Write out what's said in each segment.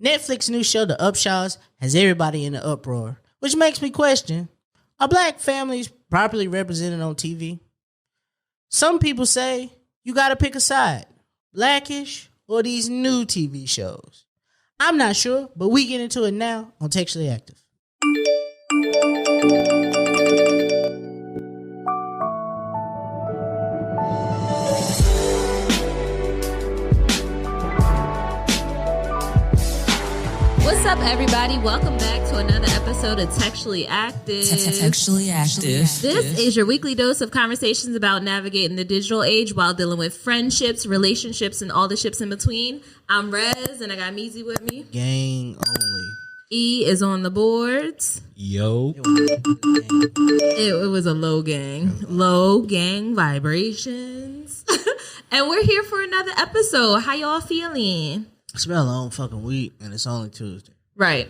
Netflix's new show, The Upshaws, has everybody in the uproar, which makes me question, are black families properly represented on TV? Some people say you gotta pick a side, Blackish or these new TV shows. I'm not sure, but we get into it now on Textually Active. What's up, everybody? Welcome back to another episode of Textually Active. Textually Active. This is your weekly dose of conversations about navigating the digital age while dealing with friendships, relationships, and all the ships in between. I'm Rez, and I got Meezy with me. Gang only. E is on the boards. Yo. It was a low gang. Low gang vibrations. And we're here for another episode. How y'all feeling? It's been a long fucking week, and it's only Tuesday. Right.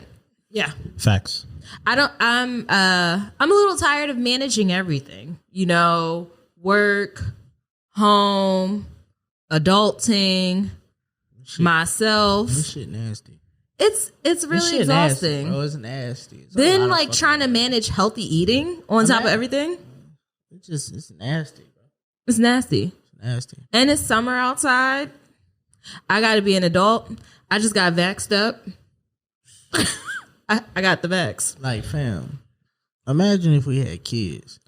Yeah. Facts. I'm a little tired of managing everything. You know, work, home, adulting, myself. This shit nasty. It's really exhausting. Nasty, bro. It's nasty. It's then like trying to manage healthy eating on top of everything. It's nasty, bro. It's nasty. It's nasty. And it's summer outside. I got to be an adult. I just got vaxxed up. I got the vax. Like, fam, imagine if we had kids.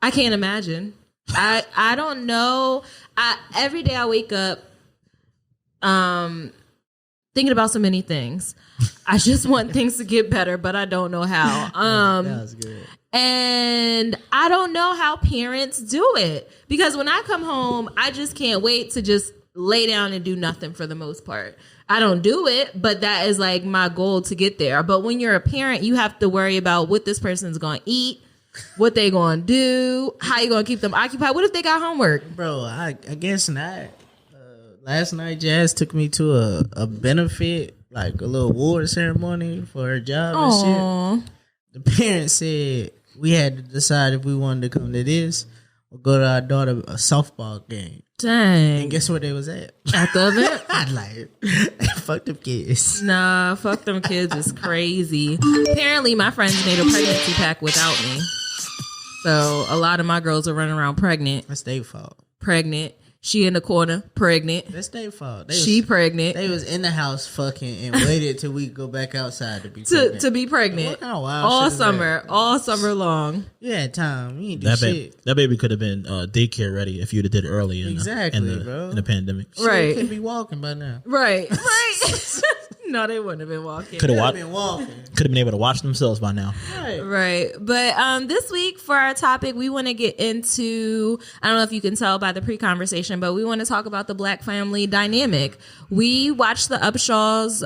I can't imagine. I don't know. Every day I wake up thinking about so many things. I just want things to get better, but I don't know how. That was good. And I don't know how parents do it. Because when I come home, I just can't wait to just lay down and do nothing for the most part. I don't do it, but that is like my goal to get there. But when you're a parent, you have to worry about what this person's going to eat, what they going to do, how you going to keep them occupied. What if they got homework? Bro, I guess not. Last night, Jazz took me to a benefit, like a little award ceremony for her job and shit. The parents said we had to decide if we wanted to come to this or go to our daughter a softball game. Dang. And guess where they was at? At the event? I'd like, fuck them kids. Nah, fuck them kids is crazy. Apparently, my friends made a pregnancy pact without me. So, a lot of my girls are running around pregnant. That's their fault. Pregnant. She in the corner, pregnant. That's their fault. Pregnant. They was in the house fucking and waited till we go back outside to be pregnant. To be pregnant. What kind of wild all summer long. You had time. You didn't do shit. That baby could have been daycare ready if you'd have did it early in the pandemic. Right. Could be walking by now. Right. No, they wouldn't have been walking. Could have been walking. Could have been able to watch themselves by now. Right. But this week for our topic, we want to get into, I don't know if you can tell by the pre-conversation, but we want to talk about the black family dynamic. We watched the Upshaws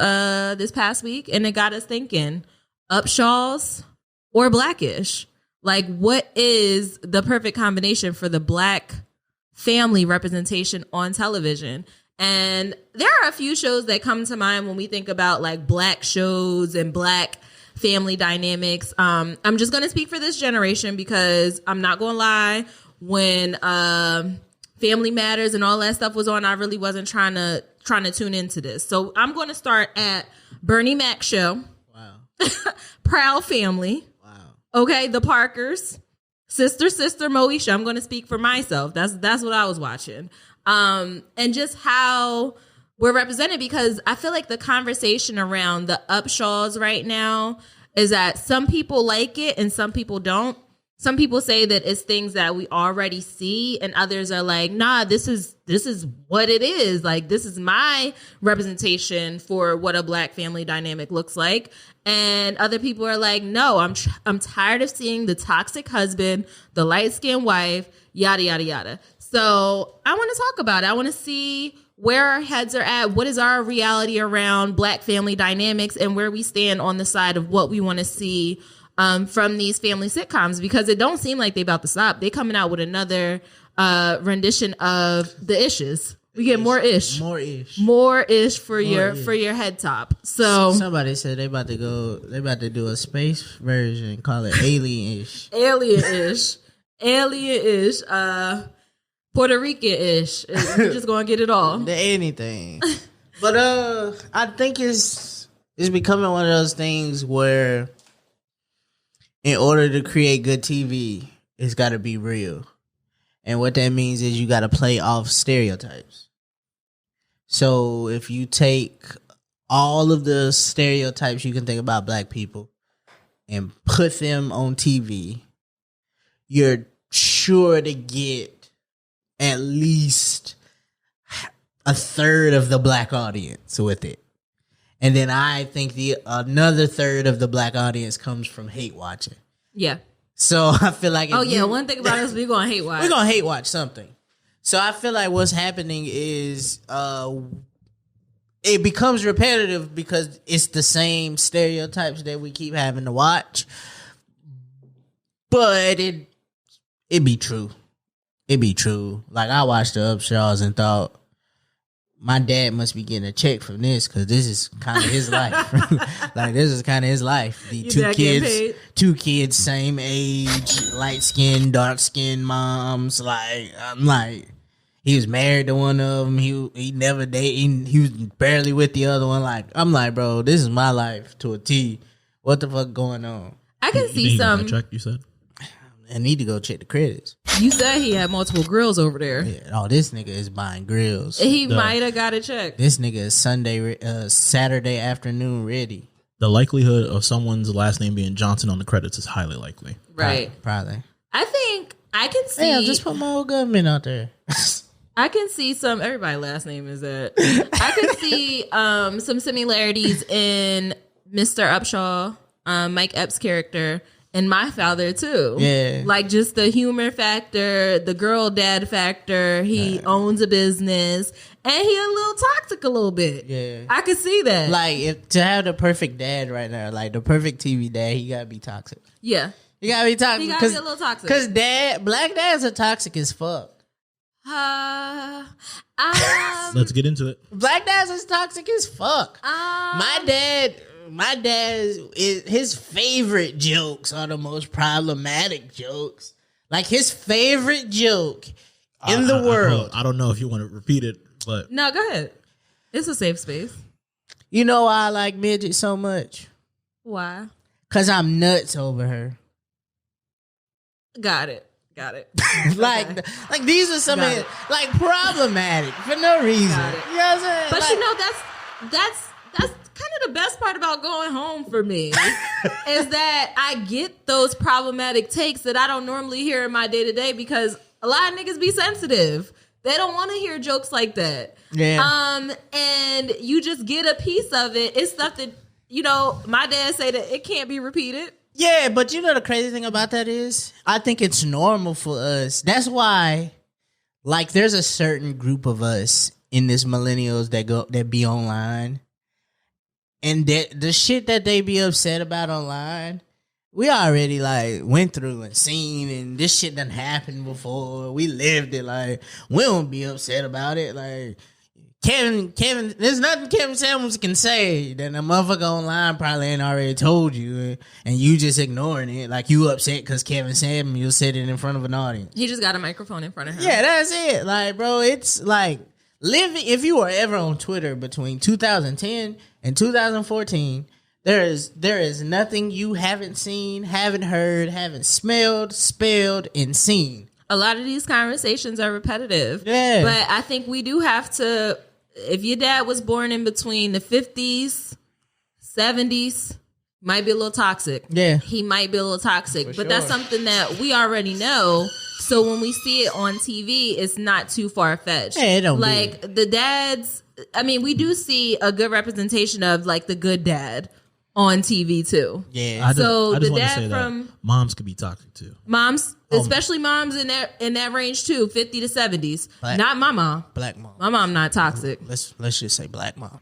this past week, and it got us thinking, Upshaws or Blackish? Like, what is the perfect combination for the black family representation on television? And there are a few shows that come to mind when we think about like black shows and black family dynamics. I'm just going to speak for this generation because I'm not going to lie. When Family Matters and all that stuff was on, I really wasn't trying to tune into this. So I'm going to start at Bernie Mac show. Wow. Proud Family. Wow. Okay, The Parkers. Sister Moesha. I'm going to speak for myself. That's what I was watching. And just how we're represented, because I feel like the conversation around the Upshaws right now is that some people like it and some people don't. Some people say that it's things that we already see, and others are like, nah, this is what it is. Like, this is my representation for what a black family dynamic looks like. And other people are like, no, I'm tired of seeing the toxic husband, the light-skinned wife, yada, yada, yada. So I want to talk about it. I want to see where our heads are at. What is our reality around black family dynamics and where we stand on the side of what we want to see from these family sitcoms, because it don't seem like they about to stop. They coming out with another rendition of The Ishes. We get more ish for your head top. So somebody said they about to do a space version, call it Alien-ish. Alien-ish, Puerto Rican-ish. We're just gonna get it all. Anything. But I think it's it's becoming one of those things where in order to create good TV, it's got to be real. And what that means is you got to play off stereotypes. So if you take all of the stereotypes you can think about black people and put them on TV, you're sure to get at least a third of the black audience with it. And then I think another third of the black audience comes from hate watching. Yeah. So I feel like... one thing about us, we're going to hate watch. We're going to hate watch something. So I feel like what's happening is it becomes repetitive because it's the same stereotypes that we keep having to watch. But it be true. It be true. Like, I watched the Upshaws and thought, my dad must be getting a check from this because this is kind of his life. Like, this is kind of his life. The two kids, same age, light skin, dark skin moms. Like, I'm like, he was married to one of them. He never dated. He was barely with the other one. Like, I'm like, bro, this is my life to a T. What the fuck going on? I can see some. Check, you said? I need to go check the credits. You said he had multiple grills over there. Yeah. Oh, this nigga is buying grills. He might have got a check. This nigga is Saturday afternoon ready. The likelihood of someone's last name being Johnson on the credits is highly likely. Right. Probably. I think I can see. Damn, just put my old government out there. I can see some. Everybody's last name is that. I can see some similarities in Mr. Upshaw, Mike Epps' character, and my father too. Yeah, like just the humor factor, the girl dad factor. He owns a business, and he a little toxic a little bit. Yeah, I could see that. Like, if to have the perfect dad right now, like the perfect TV dad, he gotta be toxic. Yeah, he gotta be toxic. He gotta be a little toxic. Cause black dads are toxic as fuck. Let's get into it. Black dads is toxic as fuck. My dad's his favorite jokes are the most problematic jokes. Like, his favorite joke in the world. I don't know if you want to repeat it, but no, go ahead. It's a safe space. You know why I like Midget so much? Why? Cause I'm nuts over her. Got it. like these are some like problematic for no reason. You know what I'm saying? But like, that's kind of the best part about going home for me is that I get those problematic takes that I don't normally hear in my day to day because a lot of niggas be sensitive. They don't want to hear jokes like that. Yeah. And you just get a piece of it. It's stuff that, you know, my dad say that it can't be repeated. Yeah, but you know the crazy thing about that is, I think it's normal for us. That's why, like, there's a certain group of us in this millennials that be online, and that the shit that they be upset about online, we already like went through and seen, and this shit done happened before. We lived it. Like, we don't be upset about it. Like, Kevin, there's nothing Kevin Samuels can say that a motherfucker online probably ain't already told you, and you just ignoring it. Like, you upset because Kevin Samuels said it in front of an audience. He just got a microphone in front of him. Yeah, that's it. Like, bro, it's like if you were ever on Twitter between 2010 and 2014, there is nothing you haven't seen, haven't heard, haven't smelled, spelled, and seen. A lot of these conversations are repetitive. Yeah. But I think we do have to, if your dad was born in between the 50s, 70s, might be a little toxic. Yeah. He might be a little toxic. But sure. that's something that we already know. So when we see it on TV, it's not too far-fetched. Yeah, it don't like, the dads, I mean, we do see a good representation of, like, the good dad on TV, too. Yeah. I just the want to dad say from... that moms could be toxic, too. Moms, especially moms in that range too, 50 to 70s. Not my mom. Black mom. My mom not toxic. Let's just say black moms.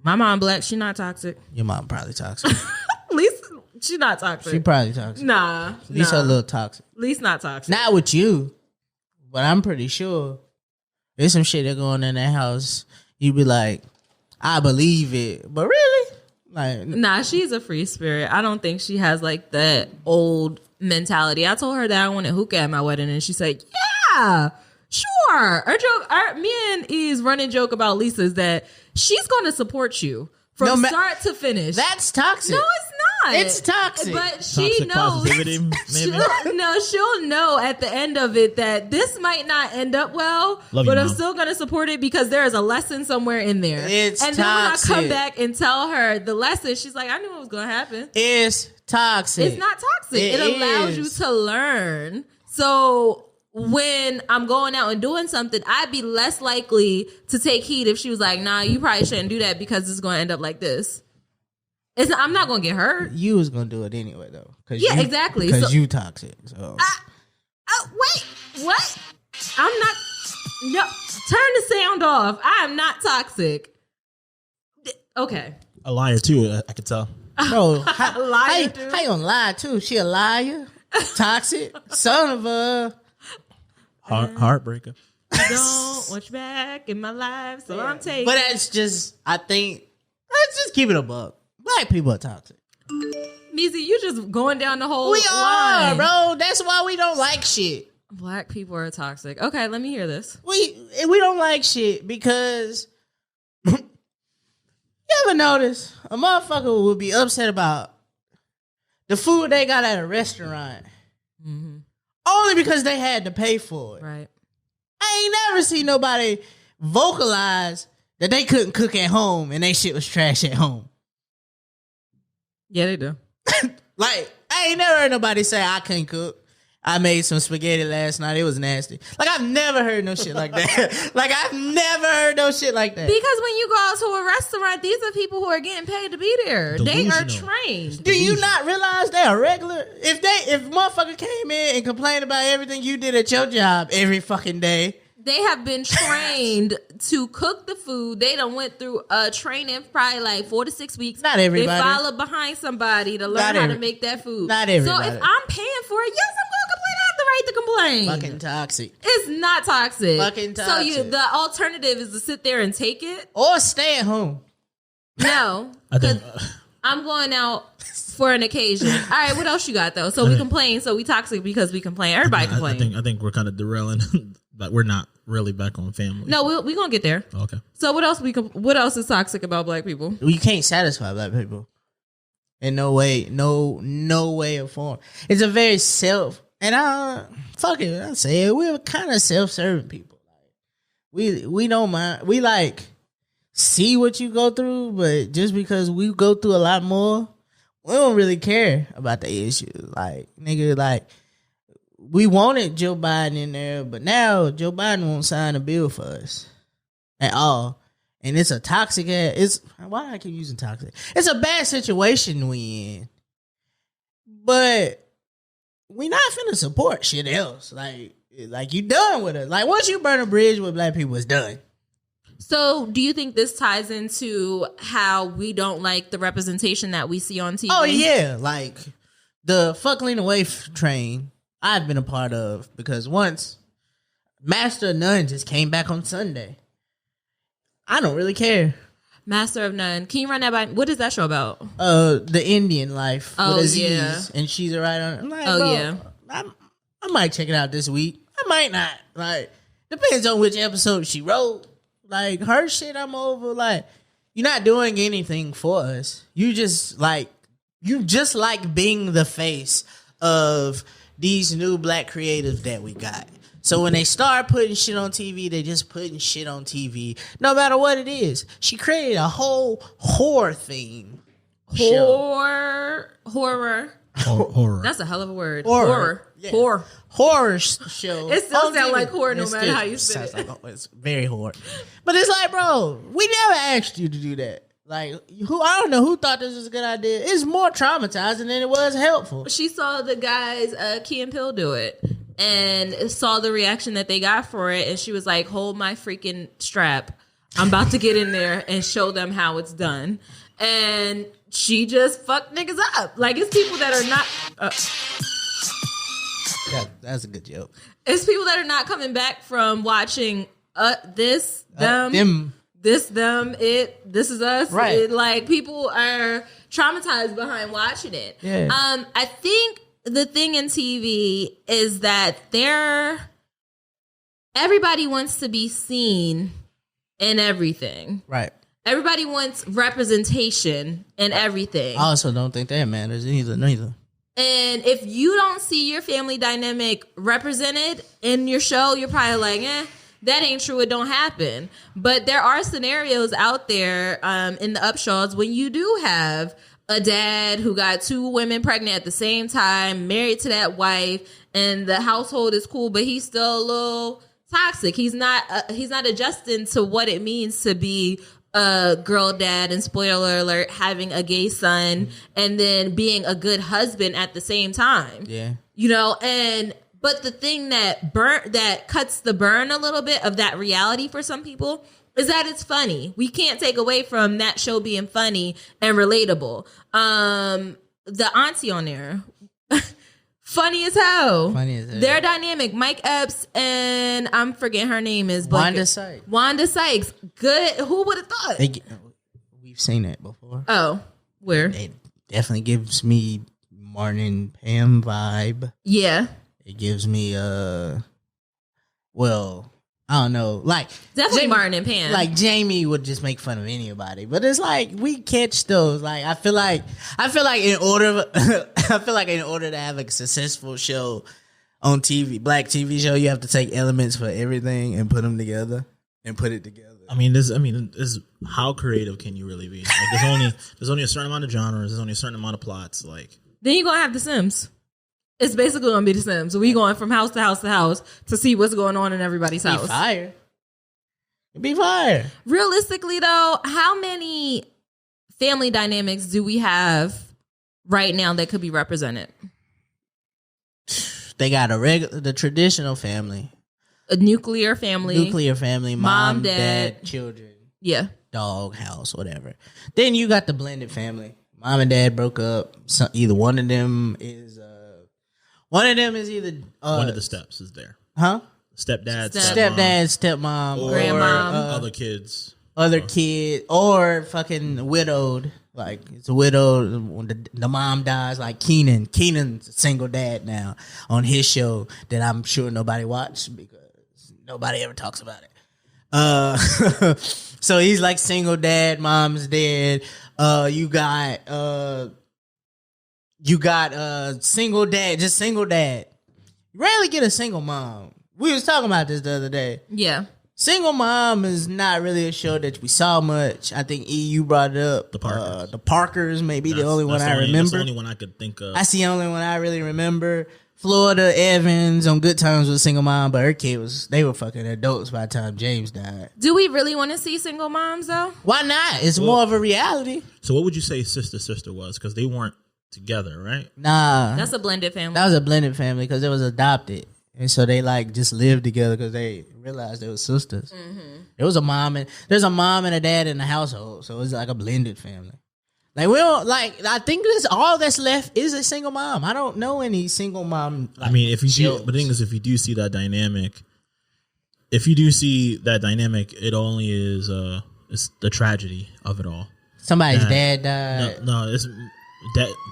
My mom black, she not toxic. Your mom probably toxic. At least she not toxic. She probably toxic. Nah. At least a little toxic. At least not toxic. Not with you, but I'm pretty sure there's some shit that going in that house. You be like, I believe it, but really? Like, nah, she's a free spirit. I don't think she has like that old mentality. I told her that I wanted hookah at my wedding, and she said, "Yeah, sure." Me and E's running joke about Lisa is that she's going to support you from start to finish. That's toxic. No, it's not. It's toxic. But she toxic knows. Positivity, maybe? She'll know at the end of it that this might not end up well, but I'm still going to support it because there is a lesson somewhere in there. It's and toxic. then when I come back and tell her the lesson, she's like, I knew what was going to happen. It's toxic. It's not toxic. It allows you to learn. So when I'm going out and doing something, I'd be less likely to take heed if she was like, nah, you probably shouldn't do that because it's going to end up like this. I'm not going to get hurt. You was going to do it anyway, though. Exactly. Because you toxic. So. Wait, what? I'm not. No, turn the sound off. I am not toxic. Okay. A liar, too, I could tell. Bro, how you gonna lie, too? She a liar? Toxic? Son of a... Heartbreaker. Don't want you back in my life, so I'm taking. But that's just, I think, let's just keep it a buck. Black people are toxic. Meezy, you just going down the whole line. We are, bro. That's why we don't like shit. Black people are toxic. Okay, let me hear this. We don't like shit because you ever notice a motherfucker would be upset about the food they got at a restaurant only because they had to pay for it. Right. I ain't never seen nobody vocalize that they couldn't cook at home and they shit was trash at home. Yeah, they do. Like, I ain't never heard nobody say I couldn't cook. I made some spaghetti last night. It was nasty. Like, I've never heard no shit like that. Like, I've never heard no shit like that. Because when you go out to a restaurant, these are people who are getting paid to be there. Delusional. They are trained. Do you not realize they are regular? If motherfucker came in and complained about everything you did at your job every fucking day, they have been trained to cook the food. They done went through a training probably like 4 to 6 weeks. Not everybody. They followed behind somebody to learn how to make that food. Not everybody. So if I'm paying for it, yes, I'm going to complain. I have the right to complain. Fucking toxic. It's not toxic. Fucking toxic. So the alternative is to sit there and take it? Or stay at home. No. I'm going out for an occasion. All right, what else you got though? So we complain. So we toxic because we complain. Everybody complain. I think we're kind of derailing, but we're not really back on family. No, we gonna get there. Okay. So what else is toxic about black people? You can't satisfy black people in no way, no way or form. It's a very fuck it, I say it. We're kind of self-serving people. We don't mind. We like see what you go through, but just because we go through a lot more, we don't really care about the issues. Like, nigga, like, we wanted Joe Biden in there, but now Joe Biden won't sign a bill for us at all. And it's a toxic ass. Why do I keep using toxic? It's a bad situation we in. But we not finna support shit else. Like you done with it. Like, once you burn a bridge with black people, it's done. So do you think this ties into how we don't like the representation that we see on TV? Oh, yeah. Like, the fuck Lena Waithe train I've been a part of, because once Master of None just came back on Sunday. I don't really care. Master of None. Can you run that by? What is that show about? The Indian life. Oh, with Aziz, yeah. And she's a writer. I'm like, yeah. I might check it out this week. I might not. Like, depends on which episode she wrote. Like, her shit, I'm over. Like, you're not doing anything for us. You just like being the face of these new black creatives that we got. So when they start putting shit on TV, they just putting shit on TV, no matter what it is. She created a whole horror theme. Horror. Horror. That's a hell of a word. Horror. Yeah. Horror show. It still sounds like horror no matter how you say it. It's very horror. But it's like, bro, we never asked you to do that. Like, I don't know who thought this was a good idea. It's more traumatizing than it was helpful. She saw the guys, Key and Peele, do it and saw the reaction that they got for it. And she was like, hold my freaking strap. I'm about to get in there and show them how it's done. And she just fucked niggas up. Like, it's people that are not... That's a good joke. It's people that are not coming back from watching this, them... This, them, it, this is us. Right. It, like, people are traumatized behind watching it. Yeah. I think the thing in TV is that everybody wants to be seen in everything. Right. Everybody wants representation in everything. I also don't think that matters neither. And if you don't see your family dynamic represented in your show, you're probably like, that ain't true. It don't happen. But there are scenarios out there in the Upshaws when you do have a dad who got 2 women pregnant at the same time, married to that wife, and the household is cool, but he's still a little toxic. He's not adjusting to what it means to be a girl dad, and spoiler alert, having a gay son, and then being a good husband at the same time. Yeah. But the thing that cuts the burn a little bit of that reality for some people is that it's funny. We can't take away from that show being funny and relatable. The auntie on there, funny as hell. Their dynamic, Mike Epps and I'm forgetting her name is Wanda Sykes. Wanda Sykes. Good. Who would have thought? We've seen that before. Oh, where? It definitely gives me Martin and Pam vibe. Yeah. It gives me I don't know, like definitely Jamie, Martin and Pam. Like Jamie would just make fun of anybody, but it's like we catch those. Like I feel like in order to have a successful show on TV, black TV show, you have to take elements for everything and put them together and put it together. I mean, this how creative can you really be? Like there's only a certain amount of genres. There's only a certain amount of plots. Like then you're gonna have The Sims. It's basically going to be The Sims. We going from house to house to house to see what's going on in everybody's house. Be fire. Realistically, though, how many family dynamics do we have right now that could be represented? They got the traditional family. A nuclear family. Mom, dad, children. Yeah. Dog, house, whatever. Then you got the blended family. Mom and dad broke up. So either one of them is one of the steps is there. Huh? Stepdad, stepmom, or grandmom, other kids. Kid, or fucking widowed. Like, it's a widow. When the mom dies, like Keenan. Keenan's a single dad now on his show that I'm sure nobody watched because nobody ever talks about it. So he's like single dad, mom's dead. You got single dad, just single dad. You rarely get a single mom. We was talking about this the other day. Yeah. Single mom is not really a show that we saw much. I think you brought it up. The Parkers may be the only one I remember. That's the only one I could think of. That's the only one I really remember. Florida Evans on Good Times with a single mom, but her kid they were fucking adults by the time James died. Do we really want to see single moms though? Why not? It's more of a reality. So what would you say sister was? Because they weren't together, right? Nah. That's a blended family. That was a blended family because it was adopted. And so they like just lived together because they realized they were sisters. Mm-hmm. There's a mom and a dad in the household, so it's like a blended family. Like I think all that's left is a single mom. I don't know any single mom. Like, I mean, the thing is, if you do see that dynamic, it only is it's the tragedy of it all. Somebody's dad died. No, it's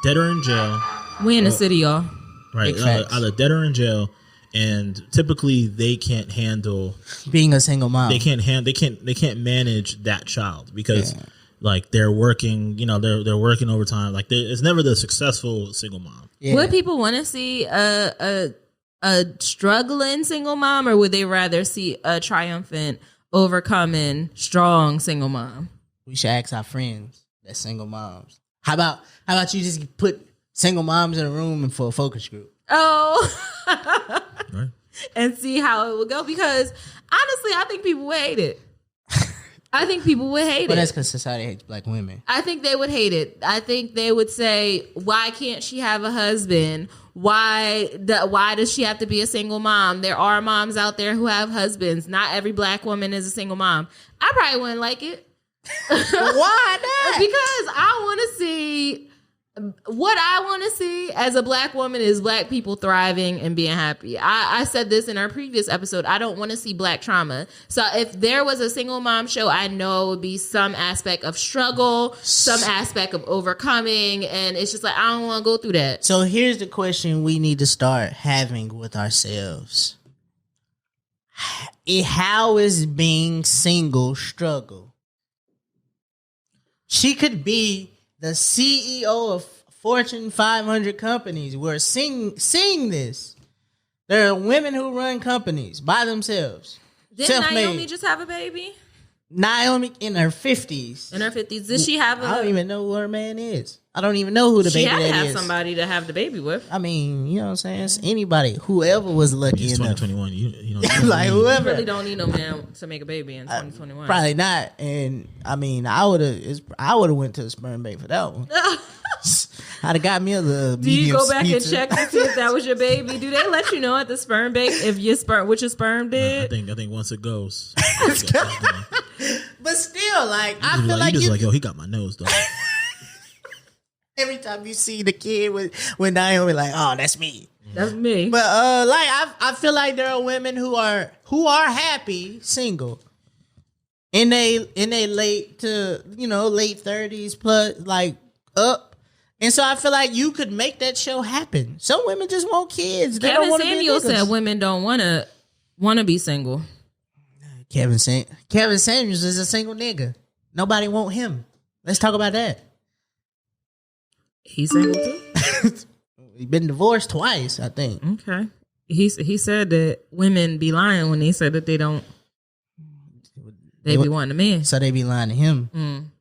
dead or in jail. We in the city, y'all. Right, either dead or in jail. And typically, they can't handle being a single mom. They can't manage that child because, like, they're working. You know, they're working overtime. Like, it's never the successful single mom. Yeah. Would people want to see a struggling single mom, or would they rather see a triumphant, overcoming, strong single mom? We should ask our friends that single moms. How about you just put single moms in a room and for a focus group? Oh. Right. And see how it would go, because honestly, I think people would hate it. But that's because society hates black women. I think they would hate it. I think they would say, why can't she have a husband? Why does she have to be a single mom? There are moms out there who have husbands. Not every black woman is a single mom. I probably wouldn't like it. Why not? Because I want to see... What I want to see as a black woman is black people thriving and being happy. I said this in our previous episode. I don't want to see black trauma. So if there was a single mom show, I know it would be some aspect of struggle, some aspect of overcoming. And it's just like, I don't want to go through that. So here's the question we need to start having with ourselves. How is being single struggle? She could be the CEO of Fortune 500 companies. We're seeing this. There are women who run companies by themselves. Didn't Naomi just have a baby? Naomi in her 50s. In her 50s. Did she have I don't even know who her man is. I don't even know who the baby daddy is. She had to have is. somebody to have the baby with. I mean, you know what I'm saying? It's anybody. Whoever was lucky It's enough. 2021. You know, Like, You whoever. really don't need no man to make a baby in 2021. Probably not. And I mean, I would have went to the sperm bank for that one. I'd have got me a little Do you medium go back pizza. and check to see if that was your baby? Do they let you know at the sperm bank if your sperm, what your sperm did? I think once it goes, But still, like, I feel you like just like, yo, he got my nose though. every time you see the kid with Naomi, like, oh, that's me. That's me. But like, I feel like there are women who are happy single in they late 30s plus, like, up. And so I feel like you could make that show happen. Some women just want kids. They don't Kevin want to be Samuel niggas. said women don't want to be single. Kevin Samuels is a single nigga. Nobody want him. Let's talk about that. He's single too? He's been divorced twice, I think. Okay. He said that women be lying when they said that they be wanting a man. So they be lying to him.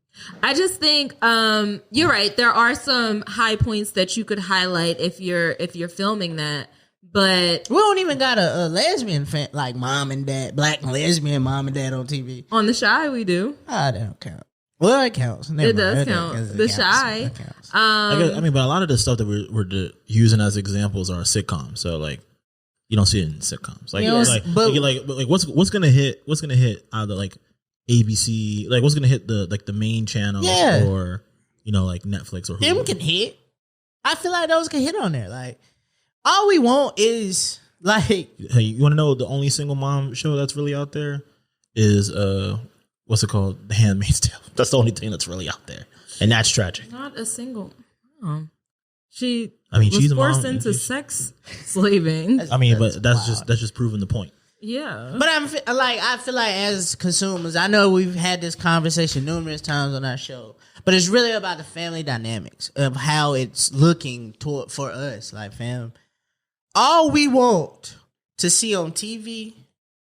I just think you're right. There are some high points that you could highlight if you're filming that, but We don't even got a lesbian fan, like mom and dad, black lesbian mom and dad on TV. on The Shy we do. Ah, that don't count. Well, it counts. Never It mind. does count. It The counts. Shy. It counts. I mean, but a lot of the stuff that we're using as examples are sitcoms. So like, you don't see it in sitcoms. Like, You know, like what's gonna hit either like ABC, like what's gonna hit the main channels, Yeah. or like Netflix or Them Hulu. can hit. I feel like those can hit on there. Like, all we want is like, Hey, you want to know the only single mom show that's really out there is what's it called? The Handmaid's Tale. That's the only thing that's really out there, and that's tragic. Not a single. Oh. She She's was a mom, forced into sex slaving. I mean, but that's wild. just proving the point. Yeah. But I feel like as consumers, I know we've had this conversation numerous times on our show, but it's really about the family dynamics of how it's looking for us. Like, fam, all we want to see on TV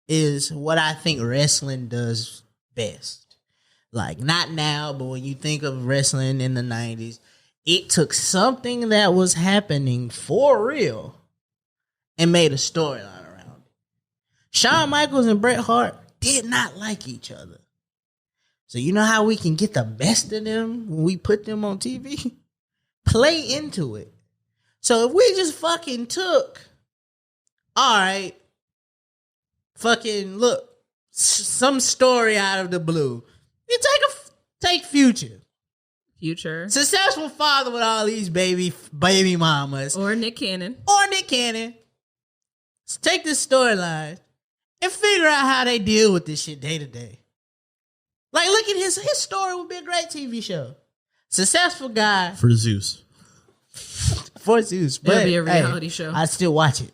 is what I think wrestling does best. Like, not now, but when you think of wrestling in the 90s, it took something that was happening for real and made a storyline around it. Shawn Michaels and Bret Hart did not like each other. So you know how we can get the best of them when we put them on TV? Play into it. So if we just fucking took, all right, fucking look, some story out of the blue. You take Future. Successful father with all these baby mamas. Or Nick Cannon. Let's take this storyline and figure out how they deal with this shit day to day. Like, look at his story would be a great TV show. Successful guy For Zeus. for Zeus. But It'll be a reality show. I still watch it.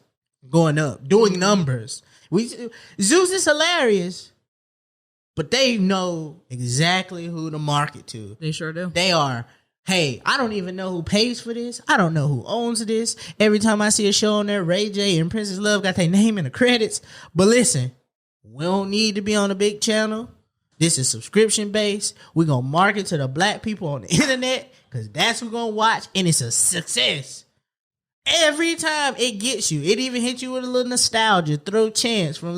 Going up, doing numbers. Zeus is hilarious, but they know exactly who to market to. They sure do. They are, hey, I don't even know who pays for this. I don't know who owns this. Every time I see a show on there, Ray J and Princess Love got their name in the credits. But listen, we don't need to be on a big channel. This is subscription based. We're going to market to the black people on the internet because that's who going to watch. And it's a success. Every time it gets you. It even hits you with a little nostalgia. Throw Chance from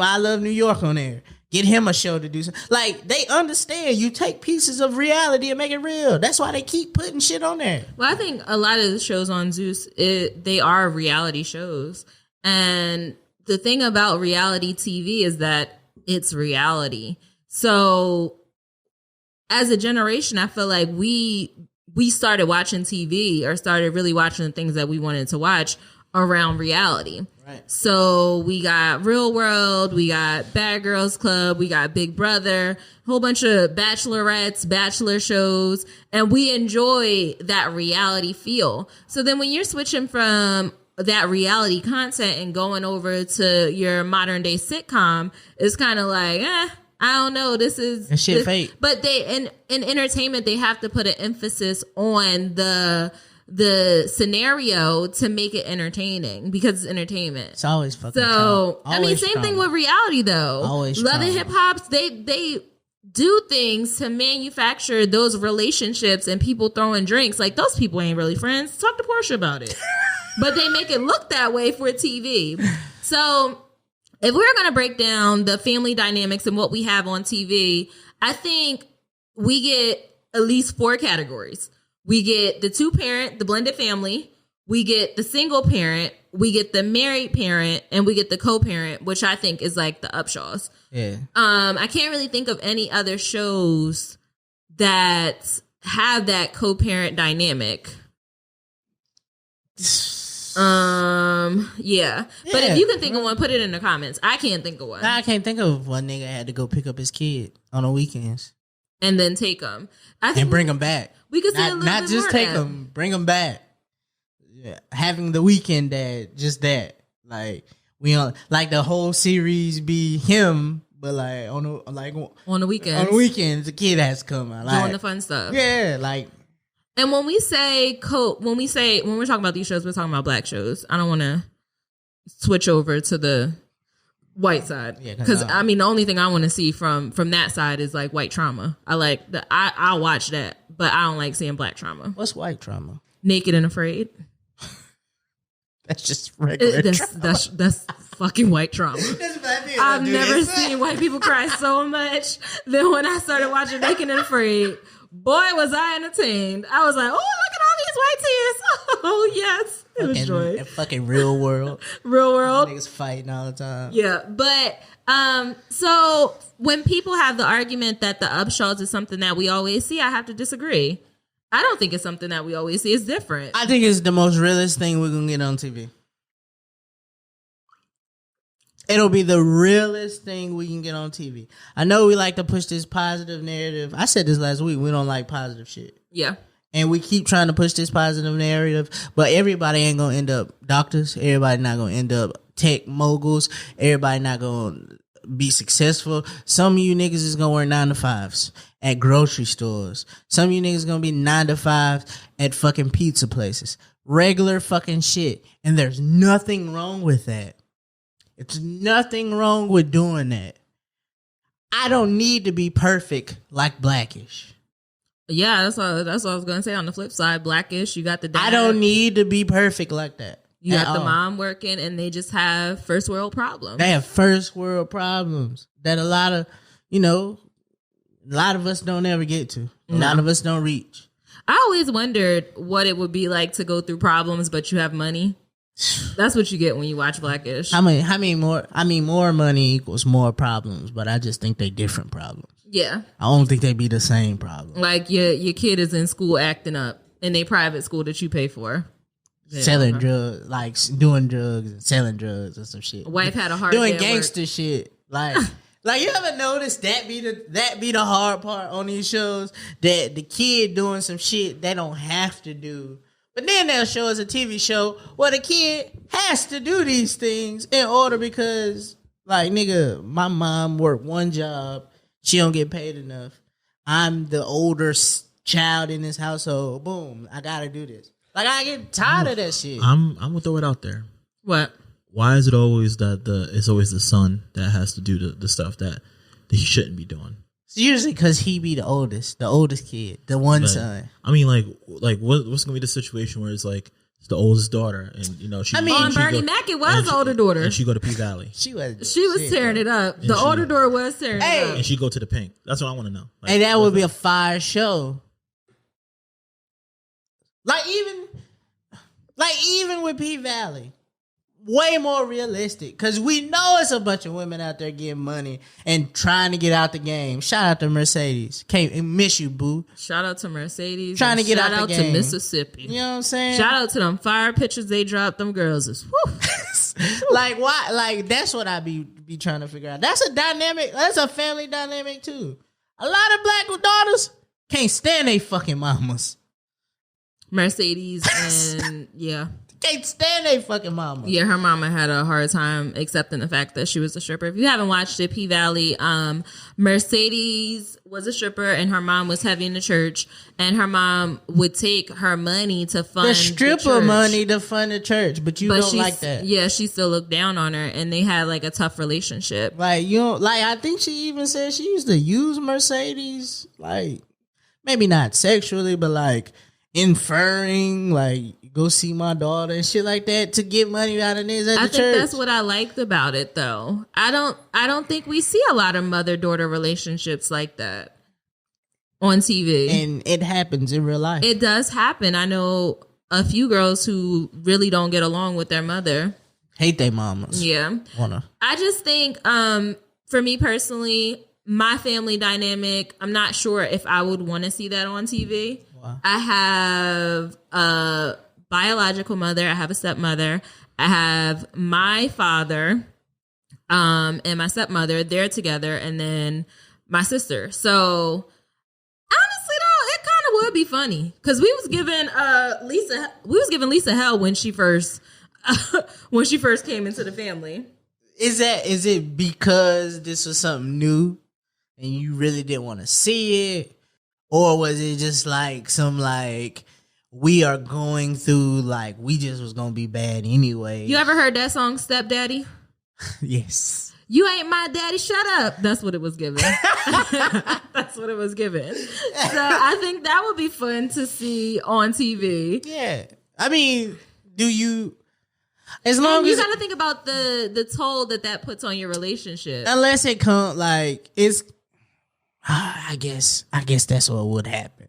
I Love New York on there. Get him a show to do something. Like, they understand you take pieces of reality and make it real. That's why they keep putting shit on there. Well, I think a lot of the shows on Zeus, they are reality shows. And the thing about reality TV is that it's reality. So as a generation, I feel like we started watching TV or started really watching the things that we wanted to watch around reality. Right. So we got Real World, we got Bad Girls Club, we got Big Brother, a whole bunch of bachelorettes, bachelor shows, and we enjoy that reality feel. So then when you're switching from that reality content and going over to your modern day sitcom, it's kind of like, I don't know. This is That shit fake. But they in entertainment, they have to put an emphasis on the scenario to make it entertaining because it's entertainment. It's always fucking so. trauma. I mean, same thing with reality though. Always Love and trauma. hip hops. They do things to manufacture those relationships and people throwing drinks. Like those people ain't really friends. Talk to Portia about it. But they make it look that way for TV. So if we're going to break down the family dynamics and what we have on TV, I think we get at least 4 categories. We get the 2-parent, the blended family. We get the single parent. We get the married parent, and we get the co-parent, which I think is like the Upshaws. Yeah. I can't really think of any other shows that have that co-parent dynamic. Yeah. But if you can think of one, put it in the comments. I can't think of one. I can't think of one nigga had to go pick up his kid on the weekends And then take them. and bring him back. We could say a little Not bit just more take of that. him, bring him back. Yeah. Having the weekend dad, just that. Like we on like the whole series be him, but like on On the weekends. on the weekends the kid has to come out. Like, Doing the fun stuff. yeah, like And when we say when we're talking about these shows, we're talking about black shows. I don't want to switch over to the white side because I mean the only thing I want to see from that side is like white trauma. I like I'll watch that, but I don't like seeing black trauma. what's white trauma? Naked and Afraid. That's just regular trauma. That's fucking white trauma. That's black people I've do never this. seen white people cry so much than when I started watching Naked and Afraid. Boy, was I entertained. I was like, oh, look at all these white tears. Oh, yes. It was joy. Fucking real world. Real world. Niggas fighting all the time. Yeah. But so when people have the argument that the Upshaws is something that we always see, I have to disagree. I don't think it's something that we always see. It's different. I think it's the most realest thing we're gonna get on TV. It'll be the realest thing we can get on TV. I know we like to push this positive narrative. I said this last week. We don't like positive shit. Yeah. And we keep trying to push this positive narrative, but everybody ain't gonna end up doctors. Everybody not gonna end up tech moguls. Everybody not gonna be successful. Some of you niggas is gonna work 9 to 5s at grocery stores. Some of you niggas gonna be 9 to 5 at fucking pizza places. Regular fucking shit. And there's nothing wrong with that. It's nothing wrong with doing that. I don't need to be perfect like Blackish. Yeah, that's what I was gonna say. On the flip side, Blackish, you got the dad. I don't need to be perfect like that. You got the mom working, and they just have first world problems. They have first world problems that a lot of us don't ever get to. A lot of us don't reach. I always wondered what it would be like to go through problems, but you have money. That's what you get when you watch Blackish. More money equals more problems, but I just think they different problems. Yeah. I don't think they be the same problem. Like your kid is in school acting up in a private school that you pay for. Yeah, selling drugs, like doing drugs and selling drugs and some shit. Wife had a hard doing day at gangster work. shit. Like you ever notice that be the hard part on these shows? That the kid doing some shit they don't have to do. But then they'll show us a TV show where the kid has to do these things in order because, like, nigga, my mom worked one job. She don't get paid enough. I'm the older child in this household. Boom, I gotta do this. Like, I get tired of that shit. I'm gonna throw it out there. What? Why is it always that it's always the son that has to do the stuff that he shouldn't be doing? It's usually because he be the oldest kid, the one son. I mean, like what's gonna be the situation where it's like it's the oldest daughter, and she. On Bernie Mac, it was the older daughter. And she go to P Valley. She was tearing it up. The older daughter was tearing it up. And she go to the Pink. That's what I want to know. Like, Hey, that would be a fire show. Like even with P Valley, way more realistic because we know it's a bunch of women out there getting money and trying to get out the game. Shout out to Mercedes. Can't miss you, boo. Shout out to Mercedes. Trying to get out the Shout out game. to Mississippi. You know what I'm saying? Shout out to them fire pictures they dropped. Them girls is whew. Like why? Like that's what I be trying to figure out. That's a dynamic. That's a family dynamic too. A lot of black daughters can't stand they fucking mamas. Mercedes and yeah. Can't stand they fucking mama. Yeah, her mama had a hard time accepting the fact that she was a stripper. If you haven't watched it, P-Valley, Mercedes was a stripper and her mom was heavy in the church, and her mom would take her money to fund the stripper money to fund the church, but don't like that. Yeah, she still looked down on her, and they had like a tough relationship. Like, you know, like I think she even said she used to use Mercedes, like maybe not sexually, but like inferring, like, go see my daughter and shit like that to get money out of this at the church. I think that's what I liked about it, though. I don't think we see a lot of mother-daughter relationships like that on TV. And it happens in real life. It does happen. I know a few girls who really don't get along with their mother. Hate their mamas. Yeah. I just think, for me personally, my family dynamic, I'm not sure if I would want to see that on TV. Wow. I have a biological mother. I have a stepmother. I have my father and my stepmother. They're together, and then my sister. So honestly, though, it kind of would be funny because we was giving Lisa hell when she first came into the family. Is it because this was something new and you really didn't want to see it, or was it just like some like, we are going through, like, we just was gonna be bad anyway? You ever heard that song, Stepdaddy? Yes. You ain't my daddy, shut up. That's what it was given. That's what it was given. So I think that would be fun to see on TV. Yeah. I mean, as long as you got to think about the toll that puts on your relationship. Unless it comes, like, it's, I guess that's what would happen.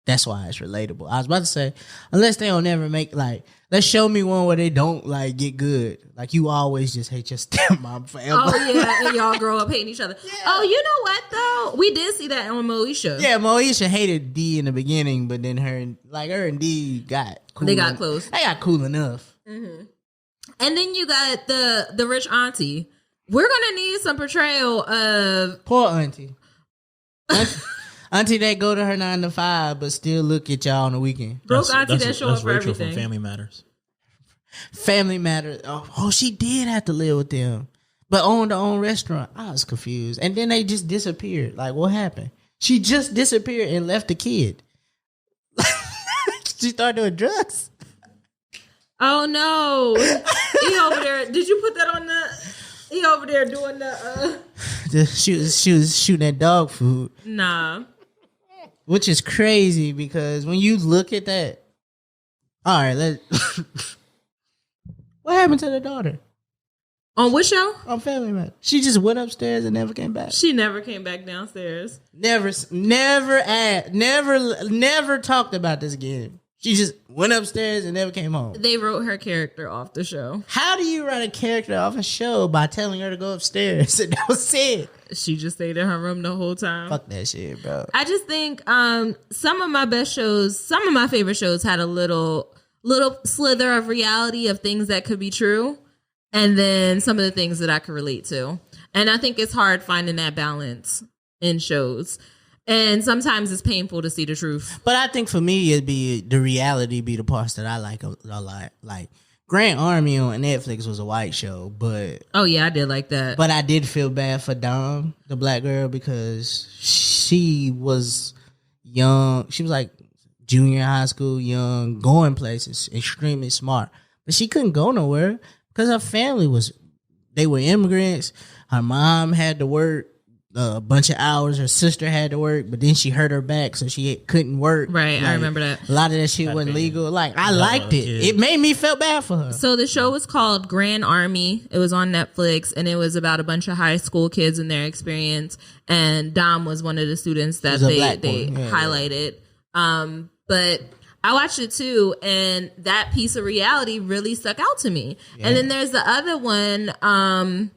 That's why it's relatable. I was about to say, unless they don't ever make, like, let's show me one where they don't, like, get good. Like, you always just hate your stepmom forever. Oh, yeah, and y'all grow up hating each other. Yeah. Oh, you know what, though? We did see that on Moesha. Yeah, Moesha hated D in the beginning, but then her and D got cool. They got close. They got cool enough. Mm-hmm. And then you got the rich auntie. We're going to need some portrayal of... Poor auntie. Auntie that go to her 9 to 5, but still look at y'all on the weekend. Broke auntie that show up for Rachel everything. From Family Matters. Family Matters. Oh, she did have to live with them, but owned her own restaurant. I was confused, and then they just disappeared. Like, what happened? She just disappeared and left the kid. She started doing drugs. Oh no! He over there. Did you put that on the? He over there doing the. She was shooting at dog food. Nah. Which is crazy because when you look at that, all right, what happened to the daughter? On which show? On Family Matters. She just went upstairs and never came back. She never came back downstairs. Never talked about this again. She just went upstairs and never came home. They wrote her character off the show. How do you write a character off a show by telling her to go upstairs? And that was it. She just stayed in her room the whole time. Fuck that shit, bro. I just think some of my best shows, some of my favorite shows had a little slither of reality of things that could be true, and then some of the things that I could relate to. And I think it's hard finding that balance in shows. And sometimes it's painful to see the truth. But I think for me, the reality be the parts that I like a lot. Like, Grand Army on Netflix was a white show, but... Oh, yeah, I did like that. But I did feel bad for Dom, the black girl, because she was young. She was like junior high school, young, going places, extremely smart. But she couldn't go nowhere because her family they were immigrants. Her mom had to work a bunch of hours. Her sister had to work, but then she hurt her back, so she couldn't work. Right, like, I remember that. A lot of that shit wasn't legal. Like, I liked it. It made me feel bad for her. So the show was called Grand Army. It was on Netflix, and it was about a bunch of high school kids and their experience. And Dom was one of the students that they highlighted. But I watched it too, and that piece of reality really stuck out to me. Yeah. And then there's the other one,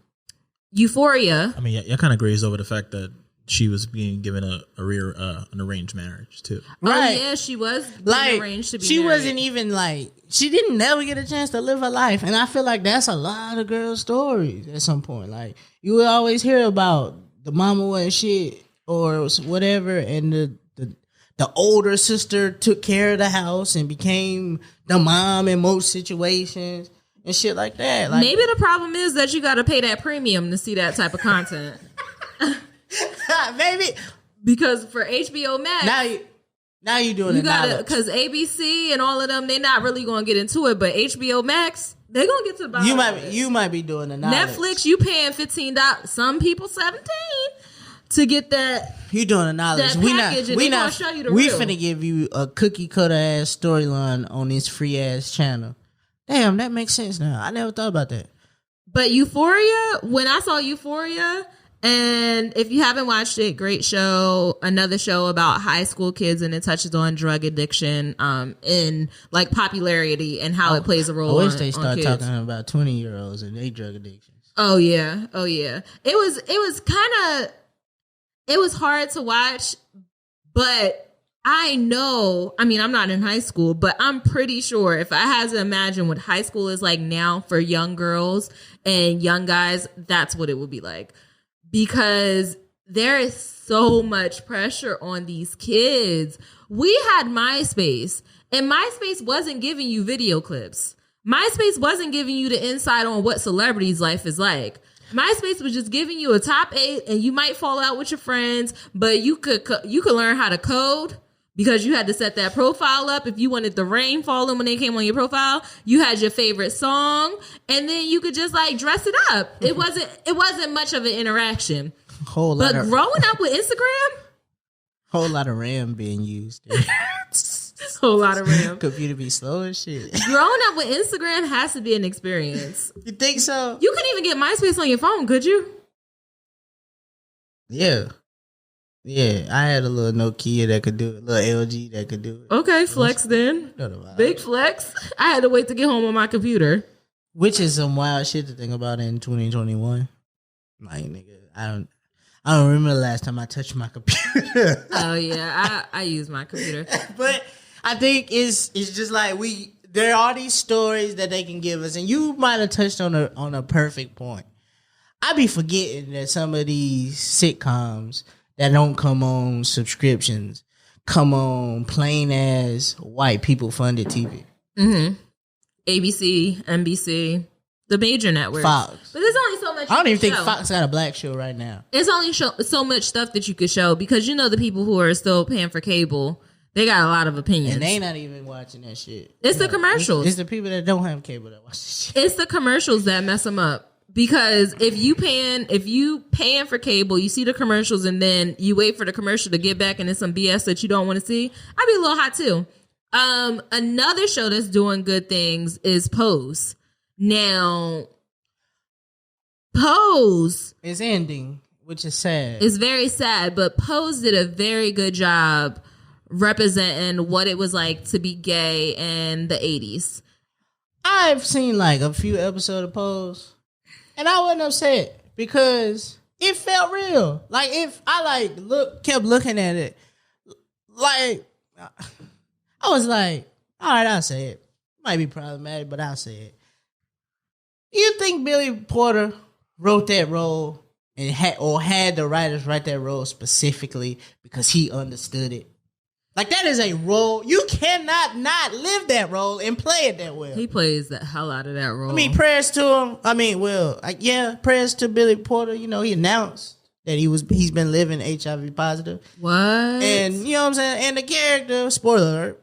Euphoria. I mean, y'all kind of grazed over the fact that she was being given an arranged marriage too. Right? Oh, yeah, she was being arranged to be she married. Wasn't even like, she didn't never get a chance to live her life, and I feel like that's a lot of girls' stories. At some point, like, you will always hear about the mama wasn't shit or whatever, and the older sister took care of the house and became the mom in most situations and shit like that. Like, maybe the problem is that you got to pay that premium to see that type of content. maybe because for HBO Max, now you doing it. Because ABC and all of them, they're not really going to get into it, but HBO Max, they're going to get to the bottom. You might be doing the knowledge. Netflix, you paying $15, some people $17 to get that. You doing the knowledge. We finna give you a cookie cutter ass storyline on this free ass channel. Damn, that makes sense now. I never thought about that. But Euphoria, when I saw Euphoria, and if you haven't watched it, great show. Another show about high school kids, and it touches on drug addiction, in like popularity and how it plays a role. I wish they start talking about 20-year-olds and their drug addictions. Oh yeah. It was hard to watch, but I'm not in high school, but I'm pretty sure if I had to imagine what high school is like now for young girls and young guys, that's what it would be like. Because there is so much pressure on these kids. We had MySpace, and MySpace wasn't giving you video clips. MySpace wasn't giving you the insight on what celebrities' life is like. MySpace was just giving you a top 8, and you might fall out with your friends, but you could learn how to code because you had to set that profile up. If you wanted the rain falling when they came on your profile, you had your favorite song, and then you could just like dress it up. It wasn't much of an interaction. Growing up with Instagram, whole lot of RAM being used. Whole lot of RAM. Computer be slow as shit. Growing up with Instagram has to be an experience. You think so? You couldn't even get MySpace on your phone, could you? Yeah, I had a little Nokia that could do it, a little LG that could do it. Okay, flex then. Big flex. I had to wait to get home on my computer. Which is some wild shit to think about in 2021. Like, nigga, I don't remember the last time I touched my computer. Oh yeah, I use my computer. But I think it's just like there are these stories that they can give us, and you might have touched on a perfect point. I be forgetting that some of these sitcoms that don't come on subscriptions come on plain ass white people funded TV. Mm-hmm. ABC, NBC, the major networks. Fox. But there's only so much. I don't even think Fox got a black show right now. There's only so much stuff that you could show because the people who are still paying for cable, they got a lot of opinions. And they not even watching that shit. It's the commercials. It's the people that don't have cable that watch this shit. It's the commercials that mess them up. Because if you paying for cable, you see the commercials and then you wait for the commercial to get back and it's some BS that you don't want to see, I'd be a little hot too. Another show that's doing good things is Pose. Now, Pose is ending, which is sad. It's very sad, but Pose did a very good job representing what it was like to be gay in the 80s. I've seen like a few episodes of Pose. And I wasn't upset because it felt real. Like if I kept looking at it, like I was like, all right, I'll say it. Might be problematic, but I'll say it. You think Billy Porter wrote that role and had the writers write that role specifically because he understood it? Like, that is a role. You cannot not live that role and play it that well. He plays the hell out of that role. I mean, prayers to him. Prayers to Billy Porter. He announced that he's been living HIV positive. What? And, you know what I'm saying? And the character, spoiler alert.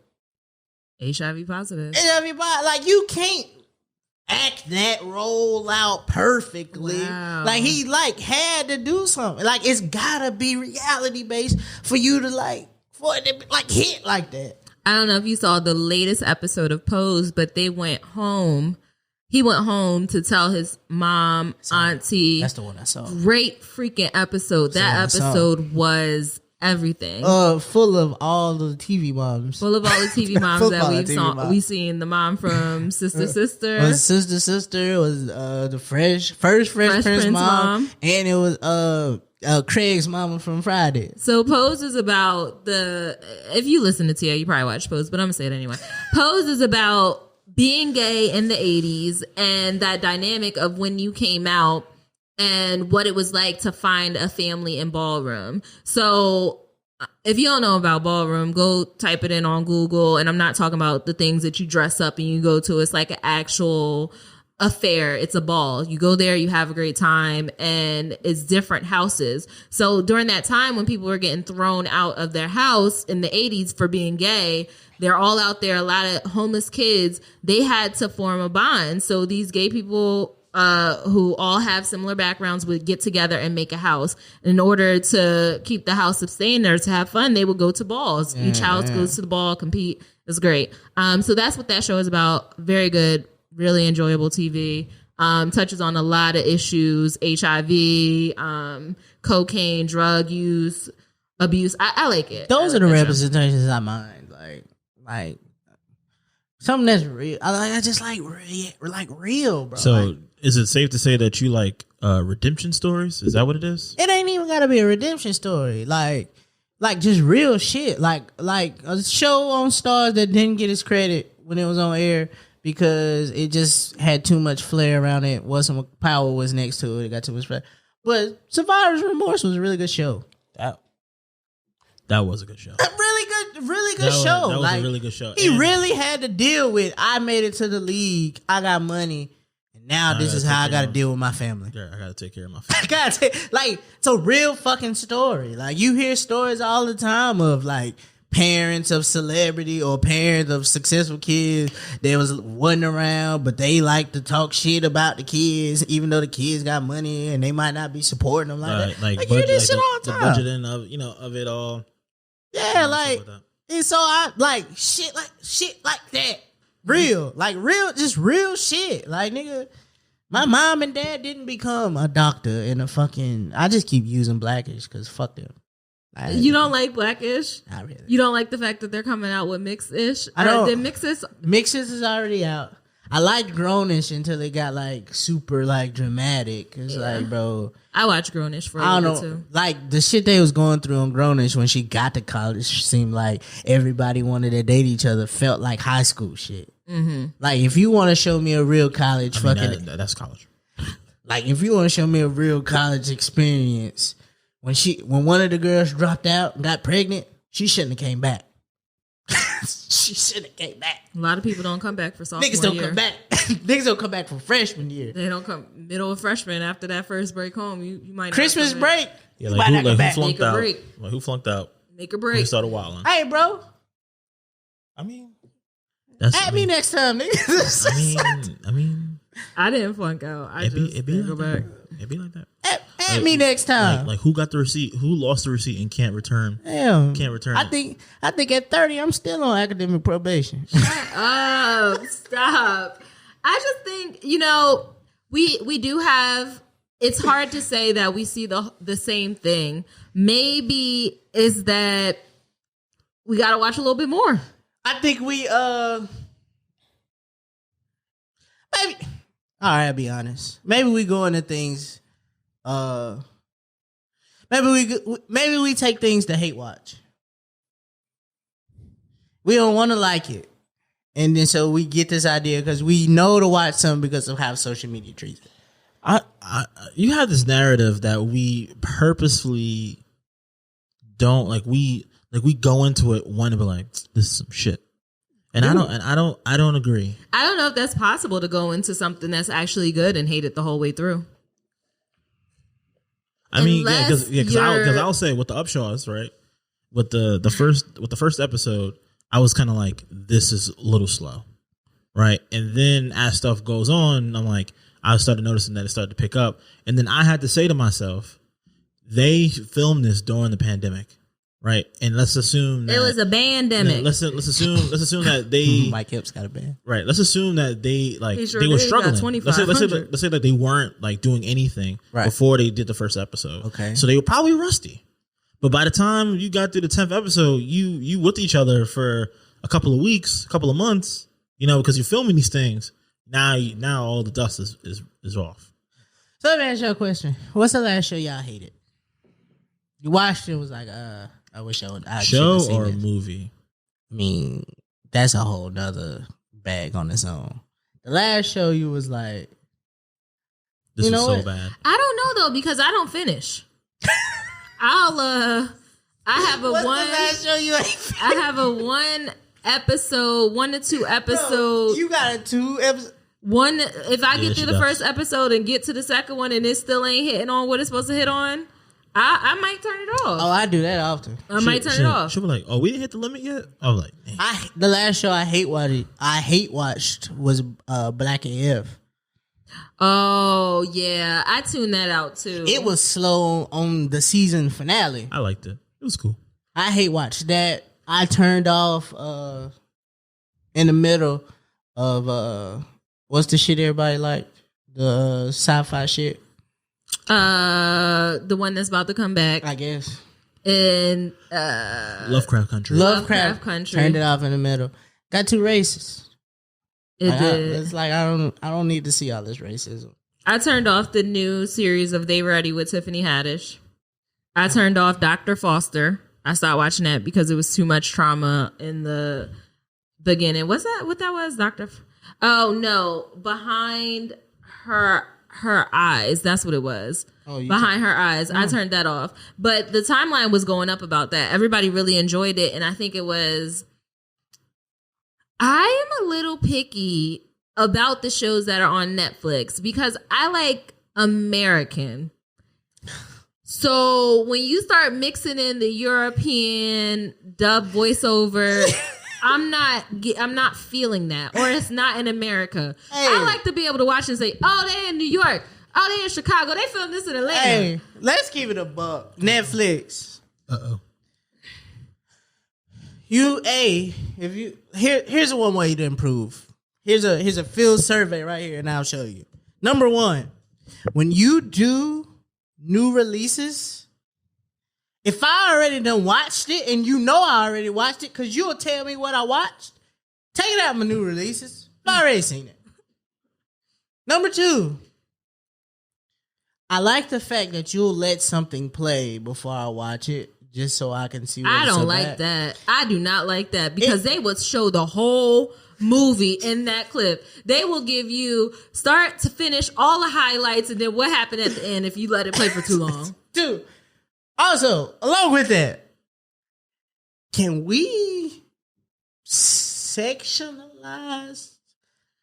HIV positive. HIV positive. Like, you can't act that role out perfectly. Wow. Like, he, had to do something. Like, it's gotta be reality-based for you to, for it to hit like that. I don't know if you saw the latest episode of Pose, but they went home. He went home to tell his mom, auntie. That's the one I saw. Great freaking episode. That episode was everything. Full of all the TV moms. Full of all the TV moms that we've seen. The mom from Sister Sister. It was Sister. It was the Fresh Prince mom. And it was Craig's mama from Friday. So Pose is about if you listen to Tia, you probably watch Pose, but I'm gonna say it anyway. Pose is about being gay in the 80s and that dynamic of when you came out and what it was like to find a family in ballroom. So if you don't know about ballroom, go type it in on Google. And I'm not talking about the things that you dress up and you go to. It's like an actual affair. It's a ball. You go there, you have a great time, and it's different houses. So during that time when people were getting thrown out of their house in the 80s for being gay, they're all out there. A lot of homeless kids, they had to form a bond. So these gay people who all have similar backgrounds would get together and make a house. In order to keep the house sustained or to have fun, they would go to balls. Each house goes to the ball, compete. It's great. So that's what that show is about. Very good, really enjoyable TV. Touches on a lot of issues: HIV, cocaine, drug use, abuse. I like it. Those are the representations I mind. Like something that's real. I just like real, bro. So is it safe to say that you like redemption stories? Is that what it is? It ain't even gotta be a redemption story. Like just real shit. Like a show on Stars that didn't get its credit when it was on air because it just had too much flair around it. Wasn't power was next to it. It got too much flair. But Survivor's Remorse was a really good show. That was a good show. Really good show. That was a really good show. He really had to deal with, I made it to the league, I got money, and now this is how I got to deal with my family. Yeah, I got to take care of my family. It's a real fucking story. Like, you hear stories all the time of, like, parents of celebrity or parents of successful kids that wasn't around, but they like to talk shit about the kids, even though the kids got money and they might not be supporting them like that. Like you hear this shit all the time. The budgeting of it all. Yeah, and so I like shit like that. Real, just real shit. Like, nigga, my mom and dad didn't become a doctor in a fucking. I just keep using Blackish because fuck them. You don't like Blackish? Not really. You don't like the fact that they're coming out with Mix-ish? I don't. The Mix-ish? Mix-ish is already out. I liked Grownish until it got like super like dramatic. It's like, bro, I watched Grownish for a little bit too. Like the shit they was going through on Grownish when she got to college seemed like everybody wanted to date each other. Felt like high school shit. Mm-hmm. Like, if you want to show me a real college that's college. Like, if you want to show me a real college experience, when one of the girls dropped out and got pregnant, she shouldn't have came back. She shouldn't have came back. A lot of people don't come back for sophomore year. Niggas don't come back. Niggas don't come back for freshman year. They don't come middle of freshman after that first break home. You might Christmas break. Yeah, who flunked out? Like, who flunked out? Make a break. Who started wilding? Hey, bro. I mean, add me next time, nigga. I mean, I didn't flunk out. I just didn't go back. It'd be like that. Add me next time. Like who got the receipt? Who lost the receipt and can't return? Damn. Can't return. I think at 30, I'm still on academic probation. Stop. I just think, we do have. It's hard to say that we see the same thing. Maybe is that we got to watch a little bit more. I think we maybe. All right, I'll be honest. Maybe we go into things. Maybe we take things to hate watch. We don't want to like it, and then so we get this idea because we know to watch something because of how social media treats it. You have this narrative that we purposefully don't like. We go into it wanting to be like, this is some shit. And I don't agree. I don't know if that's possible to go into something that's actually good and hate it the whole way through. I mean, because I'll say with the Upshaws, right? With the first episode, I was kind of like, this is a little slow, right? And then as stuff goes on, I'm like, I started noticing that it started to pick up, and then I had to say to myself, they filmed this during the pandemic. Right, and let's assume that it was a pandemic. Let's assume that they Mike Epps got a band. Right, let's assume that they they were struggling. Let's say that they weren't like doing anything before they did the first episode. Okay, so they were probably rusty. But by the time you got through the 10th episode, you with each other for a couple of weeks, a couple of months, because you're filming these things. Now all the dust is off. So let me ask you a question: what's the last show y'all hated? You watched it, was like, I wish I would. Show or a movie? I mean, that's a whole nother bag on its own. The last show you was like, this was so bad. I don't know though, because I don't finish. I'll I have a What's one. the last show you ain't? I have a 1 episode, 1 to 2 episodes. You got a 2 episode. One, if I get through the does. first episode and get to the second one and it still ain't hitting on what it's supposed to hit on, I might turn it off. Oh, I do that often. I might turn it off. She'll be like, "Oh, we didn't hit the limit yet." I was like, "Dang." The last show I hate watched was Black AF. Oh yeah, I tuned that out too. It was slow on the season finale. I liked it. It was cool. I hate watch that. I turned off in the middle of what's the shit everybody like? The sci-fi shit. The one that's about to come back, I guess. in Lovecraft Country. Lovecraft Country. Turned it off in the middle. Got too racist. It did. It's like I don't need to see all this racism. I turned off the new series of They Ready with Tiffany Haddish. I turned off Dr. Foster. I stopped watching that because it was too much trauma in the beginning. What's that? What that was? Oh no, behind her eyes. That's what it was. Oh, behind her eyes. I turned that off. But the timeline was going up about that. Everybody really enjoyed it, and I think it was. I am a little picky about the shows that are on Netflix because I like American. So when you start mixing in the European dub voiceover, I'm not feeling that, or it's not in America. Hey. I like to be able to watch and say, "Oh, they in New York. Oh, they in Chicago. They filmed this in Atlanta." Hey, let's keep it a buck. Netflix. Here's one way to improve. Here's a field survey right here, and I'll show you. Number 1, when you do new releases, if I already done watched it and you know I already watched it, because you'll tell me what I watched, take it out of my new releases. I've already seen it. Number 2, I like the fact that you'll let something play before I watch it, just so I can see what I it's don't about. like that. I do not like that because they would show the whole movie in that clip. They will give you start to finish all the highlights and then what happened at the end if you let it play for too long. Dude, also, along with that, can we sectionalize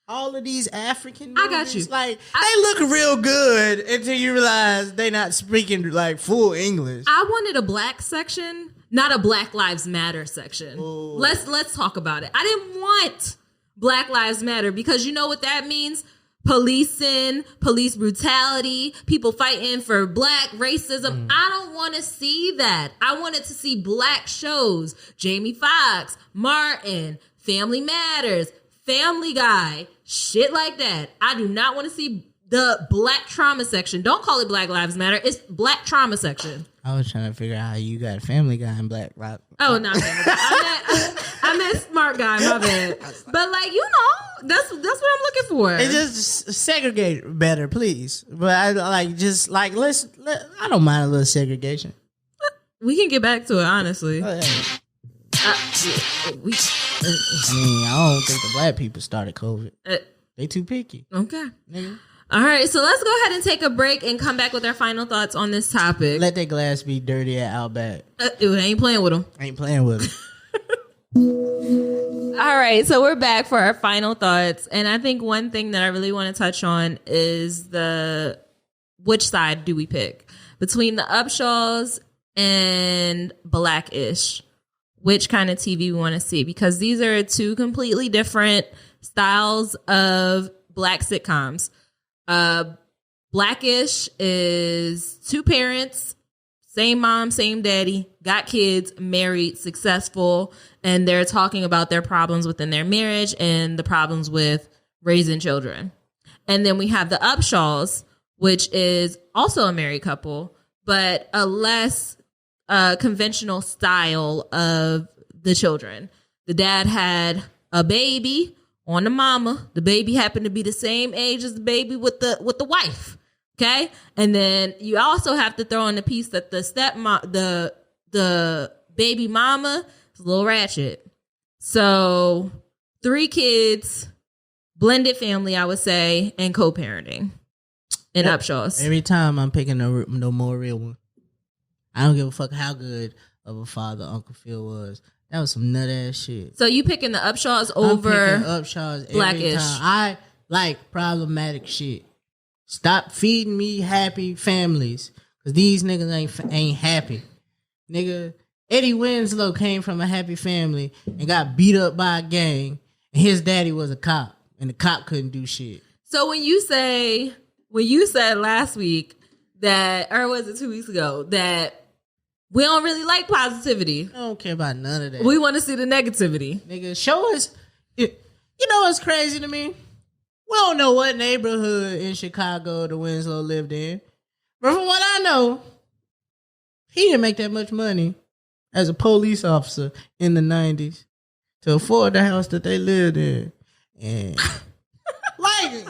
all of these African movies? I got you. Like, they look real good until you realize they not speaking like full English. I wanted a black section, not a Black Lives Matter section. Ooh. Let's talk about it. I didn't want Black Lives Matter because you know what that means? Policing, police brutality, people fighting for black racism. I don't want to see that. I wanted to see black shows. Jamie Foxx, Martin, Family Matters, Family Guy, shit like that. I do not want to see the black trauma section. Don't call it Black Lives Matter. It's black trauma section. I was trying to figure out how you got a Family Guy in Black Rock. Oh, not Family Guy. I meant Smart Guy. My bad. But like, you know, that's what I'm looking for. It's just segregate better, please. But I like just like I don't mind a little segregation. We can get back to it, honestly. Oh, yeah. I I mean, I don't think the black people started COVID. They too picky. Okay. Nigga. All right, so let's go ahead and take a break and come back with our final thoughts on this topic. Let that glass be dirty at Outback. I ain't playing with them. I ain't playing with it. All right, so we're back for our final thoughts. And I think one thing that I really want to touch on is which side do we pick? Between the Upshaws and Blackish. Which kind of TV we want to see? Because these are two completely different styles of black sitcoms. Blackish is two parents, same mom, same daddy, got kids, married, successful, and they're talking about their problems within their marriage and the problems with raising children. And then we have the Upshaws, which is also a married couple, but a less conventional style of the children. The dad had a baby on the mama. The baby happened to be the same age as the baby with the wife. Okay, and then you also have to throw in the piece that the baby mama is a little ratchet. So 3 kids, blended family, I would say, and co-parenting in Upshaws. Every time I'm picking the more real one. I don't give a fuck how good of a father Uncle Phil was. That was some nut ass shit. So you picking the Upshaws over Upshaws every Blackish? time. I like problematic shit. Stop feeding me happy families, cause these niggas ain't happy. Nigga, Eddie Winslow came from a happy family and got beat up by a gang, and his daddy was a cop, and the cop couldn't do shit. So when you said last week that, or was it 2 weeks ago, that we don't really like positivity. I don't care about none of that. We want to see the negativity. Nigga, show us. You know what's crazy to me? We don't know what neighborhood in Chicago the Winslow lived in. But from what I know, he didn't make that much money as a police officer in the 90s to afford the house that they lived in. And like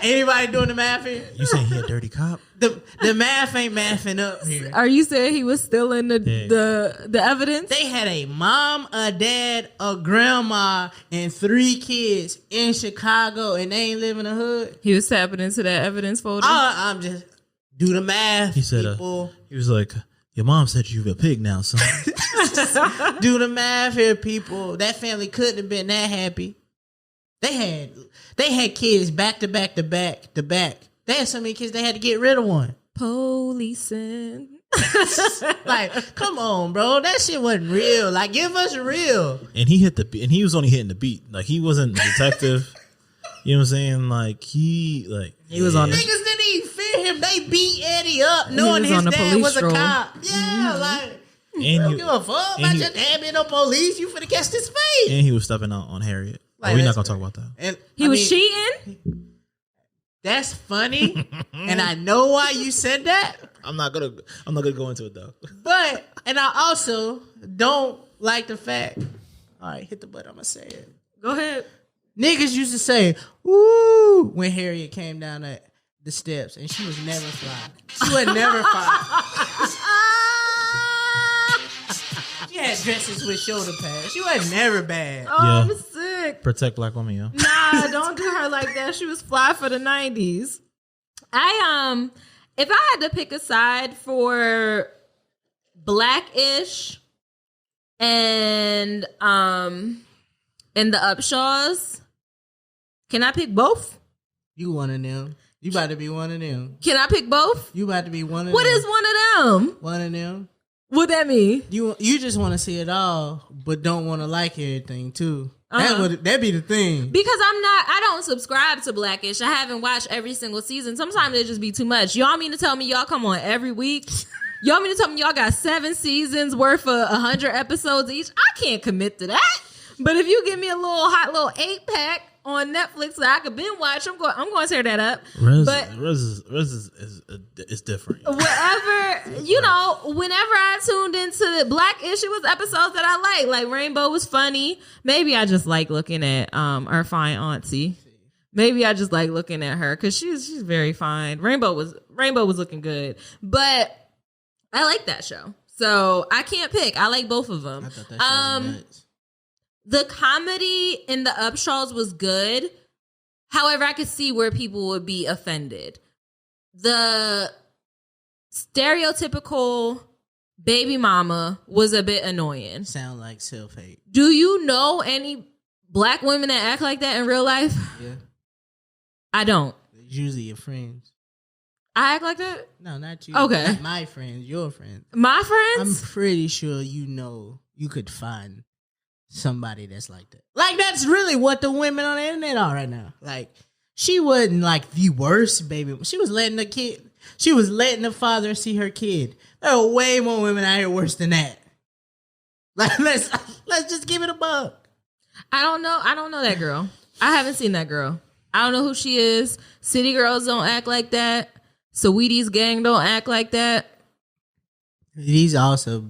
anybody doing the math here? You saying he a dirty cop? The math ain't mathing up here. Are you saying he was still in the evidence? They had a mom, a dad, a grandma, and 3 kids in Chicago, and they ain't live in the hood. He was tapping into that evidence folder. I'm just do the math. He said, people. He was like, your mom said you're a pig now, son. Do the math here, people. That family couldn't have been that happy. They had kids back to back to back to back. They had so many kids they had to get rid of one. Policing. Like, come on, bro. That shit wasn't real. Like, give us real. And he was only hitting the beat. Like, he wasn't a detective. You know what I'm saying? Like, he was on Niggas didn't even fear him. They beat Eddie up knowing his dad was a cop. Yeah, like, you don't give a fuck about your dad being no police. You finna catch this fate. And he was stepping out on Harriet. Like, we're not gonna talk about that. And he was cheating? That's funny. And I know why you said that. I'm not gonna go into it though. But, and I also don't like the fact. All right, hit the button. I'm gonna say it. Go ahead. Niggas used to say, "Woo!" when Harriet came down the steps, and she was never fly. She was never fly. She had dresses with shoulder pads. She was never bad. Oh, yeah. I'm sick. Protect black women, yo. Nah, don't do her like that. She was fly for the 90s. If I had to pick a side for Blackish and the Upshaws, can I pick both? You one of them. You about to be one of them. Can I pick both? You about to be one of them. What is one of them? One of them. What that mean? You just want to see it all, but don't want to like everything too. That'd be the thing. Because I don't subscribe to Blackish. I haven't watched every single season. Sometimes it just be too much. Y'all mean to tell me y'all come on every week? Y'all mean to tell me y'all got 7 seasons worth of 100 episodes each? I can't commit to that. But if you give me a hot 8-pack on Netflix that I could binge watch, I'm going to tear that up. Rez is different. Whatever, whenever I tuned into the Blackish, it was episodes that I like Rainbow was funny. Maybe I just like looking at our fine auntie. Maybe I just like looking at her because she's very fine. Rainbow was looking good, but I like that show, so I can't pick. I like both of them. I thought that show was nuts. The comedy in the Upshaws was good. However, I could see where people would be offended. The stereotypical baby mama was a bit annoying. Sound like self-hate. Do you know any black women that act like that in real life? Yeah. I don't. It's usually your friends. I act like that? No, not you. Okay. Not my friends, your friends. My friends? I'm pretty sure you could find somebody that's like that. Like, that's really what the women on the internet are right now. Like, she wasn't like the worst baby. She was letting the father see her kid. There are way more women out here worse than that. Like, let's just give it a buck. I don't know that girl. I haven't seen that girl. I don't know who she is. City girls don't act like that. Saweetie's gang don't act like that. These also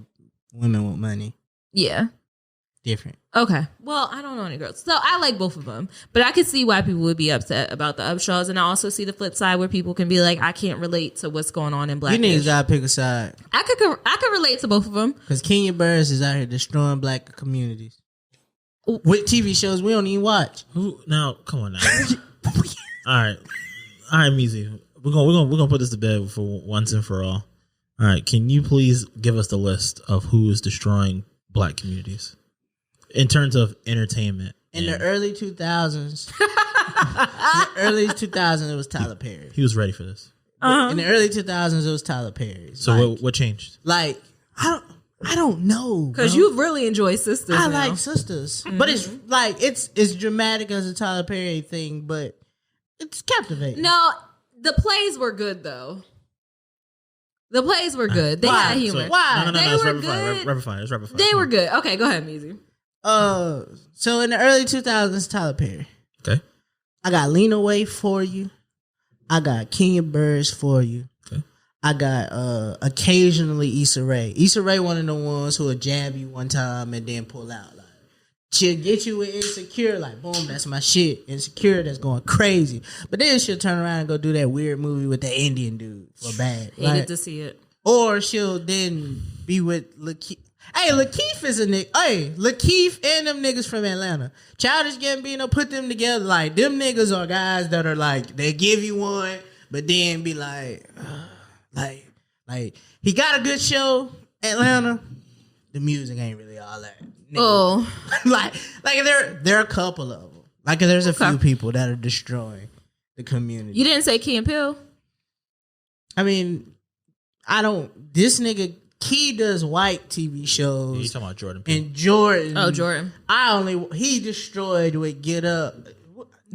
women with money. Yeah. Different. Okay. Well, I don't know any girls. So I like both of them. But I could see why people would be upset about the Upshaws. And I also see the flip side where people can be like, I can't relate to what's going on in Blackish. You niggas gotta pick a side. I could relate to both of them. Because Kenya Burris is out here destroying black communities. With TV shows we don't even watch. Now, come on now. All right, Meezy. We're gonna put this to bed for once and for all. All right. Can you please give us the list of who is destroying Black communities in terms of entertainment? In the early 2000s, it was Tyler Perry. He was ready for this. In the early 2000s, it was Tyler Perry. So what changed? Like, I don't know. Because you really enjoy Sisters. I like Sisters. But it's like, it's dramatic as a Tyler Perry thing, but it's captivating. No, the plays were good, though. The plays were good. They had humor. Why? No, they were good. Rapid fire. They were good. Okay, go ahead, Meezy. So in the early 2000s, Tyler Perry. Okay. I got Lean Away for you. I got Kenya Burris for you. Okay. I got occasionally Issa Rae. Issa Rae one of the ones who will jab you one time and then pull out. Like, she'll get you with Insecure, like, boom, that's my shit. Insecure, that's going crazy. But then she'll turn around and go do that weird movie with the Indian dude for bad. Hated to see it. Or she'll then be with Lakeith. Hey, Lakeith is a nigga. Hey, Lakeith and them niggas from Atlanta. Childish Gambino put them together. Like, them niggas are guys that are like, they give you one, but then be like, he got a good show, Atlanta. The music ain't really all that. Nigga. Oh. like there are a couple of them. Like, there's a few people that are destroying the community. You didn't say Key and Peele? I mean, this nigga, Key does white TV shows. Yeah, you talking about Jordan Peele. And Jordan. Oh, Jordan. He destroyed with Get Up.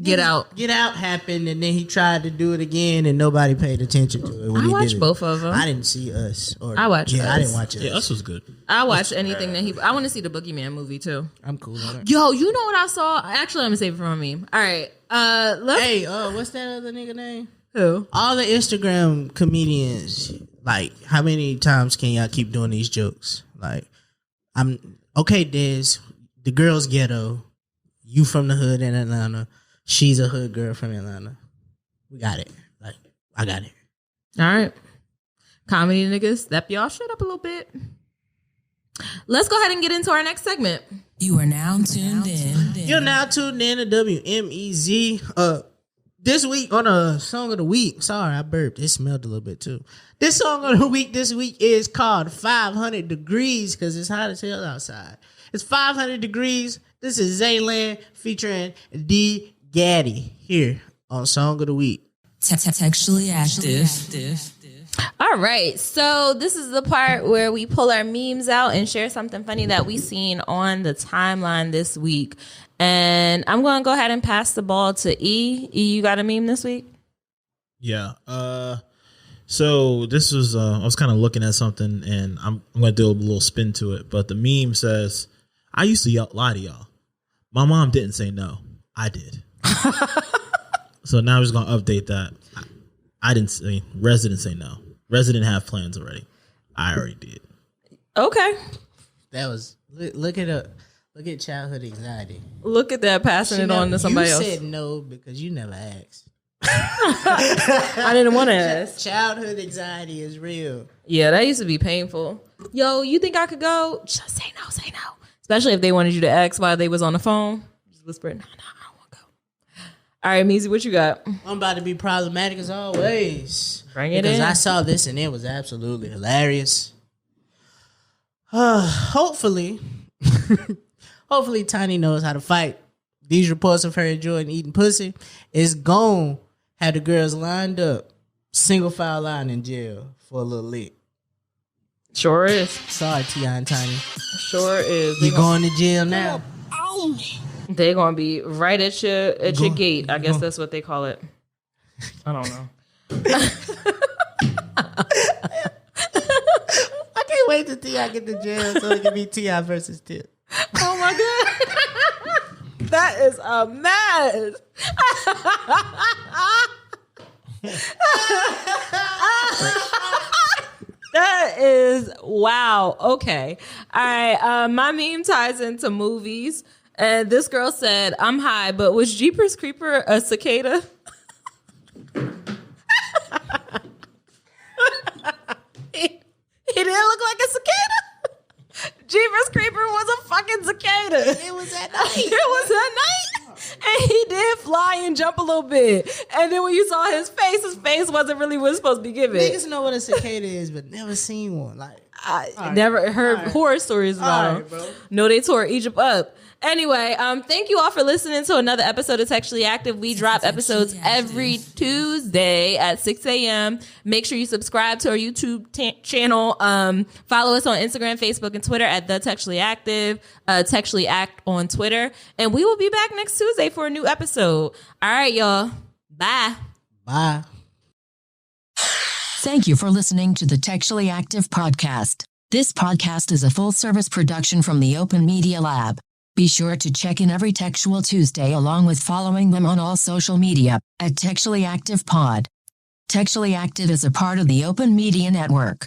Get Out. Get Out happened, and then he tried to do it again, and nobody paid attention to it. When I watched both of them. I didn't see Us. I watched Us. I didn't watch Us. Yeah, Us was good. I watched anything that I want to see the Boogeyman movie, too. I'm cool on it. Yo, you know what I saw? Actually, I'm going to save it for a meme. All right. What's that other nigga name? Who? All the Instagram comedians, like, how many times can y'all keep doing these jokes? Like, I'm okay, Des, the girl's ghetto, you from the hood in Atlanta, she's a hood girl from Atlanta. We got it. Like, I got it. All right. Comedy niggas, step y'all shit up a little bit. Let's go ahead and get into our next segment. You are now tuned in. You're now tuned in to WMEZ. This week on a song of the week. Sorry, I burped. It smelled a little bit too. This song of the week this week is called 500 Degrees because it's hot as hell outside. It's 500 Degrees. This is Zayland featuring D. Gatti here on Song of the Week. Textually Active. All right. So this is the part where we pull our memes out and share something funny that we seen on the timeline this week. And I'm going to go ahead and pass the ball to E. E, you got a meme this week? Yeah. So this was, I was kind of looking at something and I'm going to do a little spin to it. But the meme says, I used to lie to y'all. My mom didn't say no. I did. So now I'm just going to update that. I didn't say, Rez didn't say no. Rez didn't have plans already. I already did. Okay. That was, look at childhood anxiety. Look at that, passing it on to somebody else. You said no because you never asked. I didn't want to ask. Childhood anxiety is real. Yeah, that used to be painful. Yo, you think I could go? Just say no, say no. Especially if they wanted you to ask while they was on the phone. Just whisper, no, I don't want to go. All right, Meezy, what you got? I'm about to be problematic as always. Bring it because in. I saw this and it was absolutely hilarious. Hopefully Tiny knows how to fight. These reports of her enjoying eating pussy is gone. Had the girls lined up, single file line in jail for a little lick. Sure is. Sorry, T.I. and Tiny. Sure is. You going to jail now? They're gonna be right at your gate. I guess that's what they call it. I don't know. I can't wait till T.I. get to jail so it can be T.I. versus Tip. Oh my god. That is a mess. That is wow. Okay. All right. My meme ties into movies. And this girl said, I'm high, but was Jeepers Creeper a cicada? He didn't look like a cicada. Jeepers Creeper was a fucking cicada. It was at night. It was at night. And he did fly and jump a little bit. And then when you saw his face wasn't really what it's supposed to be given. Niggas know what a cicada is, but never seen one. Like I never heard horror stories about them. No, they tore Egypt up. Anyway, thank you all for listening to another episode of Textually Active. We drop episodes every Tuesday at 6 a.m. Make sure you subscribe to our YouTube channel. Follow us on Instagram, Facebook, and Twitter at The Textually Active, Textually Act on Twitter. And we will be back next Tuesday for a new episode. All right, y'all. Bye. Bye. Thank you for listening to the Textually Active Podcast. This podcast is a full-service production from the Opin Media Lab. Be sure to check in every Textual Tuesday along with following them on all social media at Textually Active Pod. Textually Active is a part of the Opin Media Network.